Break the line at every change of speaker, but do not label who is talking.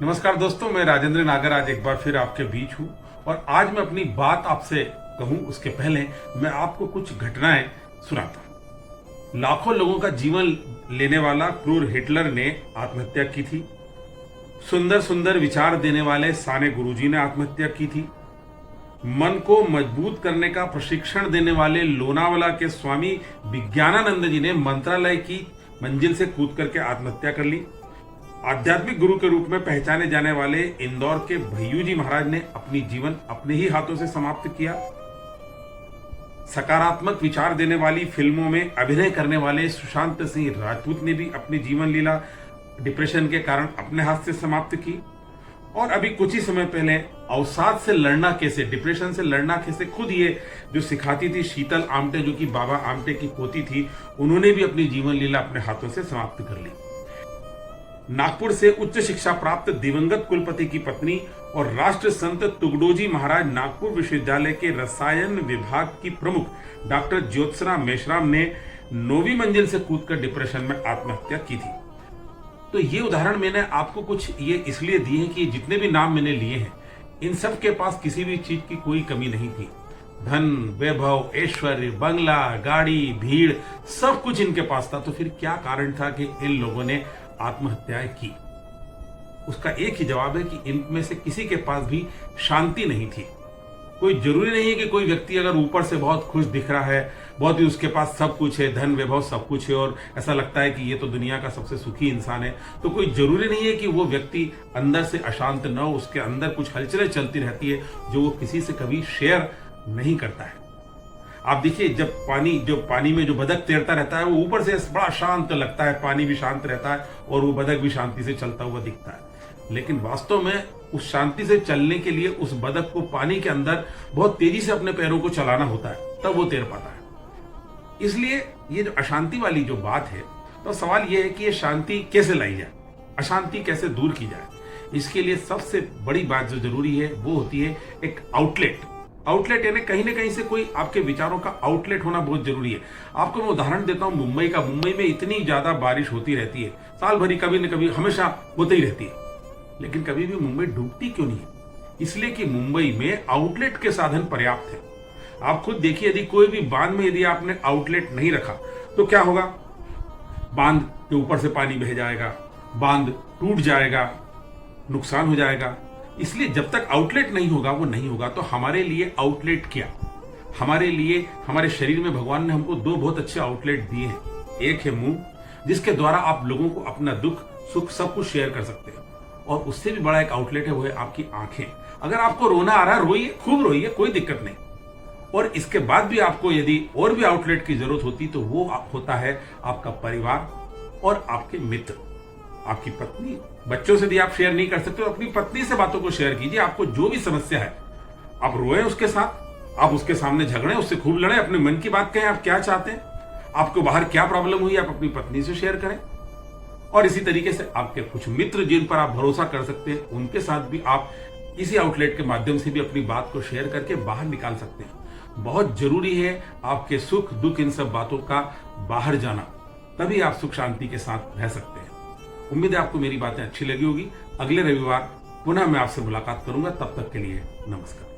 नमस्कार दोस्तों, मैं राजेंद्र नागर आज एक बार फिर आपके बीच हूं और आज मैं अपनी बात आपसे कहूं उसके पहले मैं आपको कुछ घटनाएं सुनाता हूं। लाखों लोगों का जीवन लेने वाला क्रूर हिटलर ने आत्महत्या की थी। सुंदर सुंदर विचार देने वाले साने गुरुजी ने आत्महत्या की थी। मन को मजबूत करने का प्रशिक्षण देने वाले लोनावाला के स्वामी विज्ञानानंद जी ने मंत्रालय की मंजिल से कूद करके आत्महत्या कर ली। आध्यात्मिक गुरु के रूप में पहचाने जाने वाले इंदौर के भैयू जी महाराज ने अपनी जीवन अपने ही हाथों से समाप्त किया। सकारात्मक विचार देने वाली फिल्मों में अभिनय करने वाले सुशांत सिंह राजपूत ने भी अपनी जीवन लीला डिप्रेशन के कारण अपने हाथ से समाप्त की। और अभी कुछ ही समय पहले अवसाद से लड़ना कैसे, डिप्रेशन से लड़ना कैसे, खुद ये जो सिखाती थी शीतल आमटे, जो कि बाबा आमटे की पोती थी, उन्होंने भी अपनी जीवन लीला अपने हाथों से समाप्त कर ली। नागपुर से उच्च शिक्षा प्राप्त दिवंगत कुलपति की पत्नी और राष्ट्र संत तुगडोजी महाराज नागपुर विश्वविद्यालय के रसायन विभाग की प्रमुख डॉक्टर ज्योत्सना मेश्राम ने 9वीं मंजिल से कूदकर डिप्रेशन में आत्महत्या की थी। तो ये उदाहरण मैंने आपको कुछ ये इसलिए दिए हैं कि जितने भी नाम मैंने लिए हैं, इन सब के पास किसी भी चीज की कोई कमी नहीं थी। धन, वैभव, ऐश्वर्य, बंगला, गाड़ी, भीड़, सब कुछ इनके पास था। तो फिर क्या कारण था कि इन लोगों ने आत्महत्याएं की? उसका एक ही जवाब है कि इनमें से किसी के पास भी शांति नहीं थी। कोई जरूरी नहीं है कि कोई व्यक्ति अगर ऊपर से बहुत खुश दिख रहा है, बहुत ही उसके पास सब कुछ है, धन वैभव सब कुछ है, और ऐसा लगता है कि ये तो दुनिया का सबसे सुखी इंसान है, तो कोई जरूरी नहीं है कि वो व्यक्ति अंदर से अशांत न हो। उसके अंदर कुछ हलचलें चलती रहती है जो वो किसी से कभी शेयर नहीं करता है। आप देखिए, जब पानी में जो बदक तैरता रहता है, वो ऊपर से बड़ा शांत लगता है, पानी भी शांत रहता है और वो बदक भी शांति से चलता हुआ दिखता है। लेकिन वास्तव में उस शांति से चलने के लिए उस बदक को पानी के अंदर बहुत तेजी से अपने पैरों को चलाना होता है, तब वो तैर पाता है। इसलिए ये जो अशांति वाली जो बात है, तो सवाल ये है कि ये शांति कैसे लाई जाए, अशांति कैसे दूर की जाए। इसके लिए सबसे बड़ी बात जो जरूरी है वो होती है एक आउटलेट यानी कहीं ना कहीं से कोई आपके विचारों का आउटलेट होना बहुत जरूरी है। आपको मैं उदाहरण देता हूं मुंबई का। मुंबई में इतनी ज्यादा बारिश होती रहती है, साल भरी कभी न कभी हमेशा होती ही रहती है, लेकिन कभी भी मुंबई डूबती क्यों नहीं है? इसलिए कि मुंबई में आउटलेट के साधन पर्याप्त है। आप खुद देखिए, यदि कोई भी बांध में यदि आपने आउटलेट नहीं रखा तो क्या होगा? बांध के ऊपर से पानी बह जाएगा, बांध टूट जाएगा, नुकसान हो जाएगा। इसलिए जब तक आउटलेट नहीं होगा, वो नहीं होगा। तो हमारे लिए आउटलेट क्या? हमारे लिए हमारे शरीर में भगवान ने हमको दो बहुत अच्छे आउटलेट दिए हैं। एक है मुंह, जिसके द्वारा आप लोगों को अपना दुख सुख सब कुछ शेयर कर सकते हैं, और उससे भी बड़ा एक आउटलेट है, वो है आपकी आंखें। अगर आपको रोना आ रहा है, रोइए, खूब रोइए, कोई दिक्कत नहीं। और इसके बाद भी आपको यदि और भी आउटलेट की जरूरत होती तो वो होता है आपका परिवार और आपके मित्र, आपकी पत्नी। बच्चों से भी आप शेयर नहीं कर सकते, तो अपनी पत्नी से बातों को शेयर कीजिए। आपको जो भी समस्या है, आप रोए उसके साथ, आप उसके सामने झगड़े, उससे खूब लड़े, अपने मन की बात कहें, आप क्या चाहते हैं, आपको बाहर क्या प्रॉब्लम हुई, आप अपनी पत्नी से शेयर करें। और इसी तरीके से आपके कुछ मित्र जिन पर आप भरोसा कर सकते हैं, उनके साथ भी आप इसी आउटलेट के माध्यम से भी अपनी बात को शेयर करके बाहर निकाल सकते हैं। बहुत जरूरी है आपके सुख दुख इन सब बातों का बाहर जाना, तभी आप सुख शांति के साथ रह सकते हैं। उम्मीद है आपको मेरी बातें अच्छी लगी होगी। अगले रविवार पुनः मैं आपसे मुलाकात करूंगा। तब तक के लिए नमस्कार।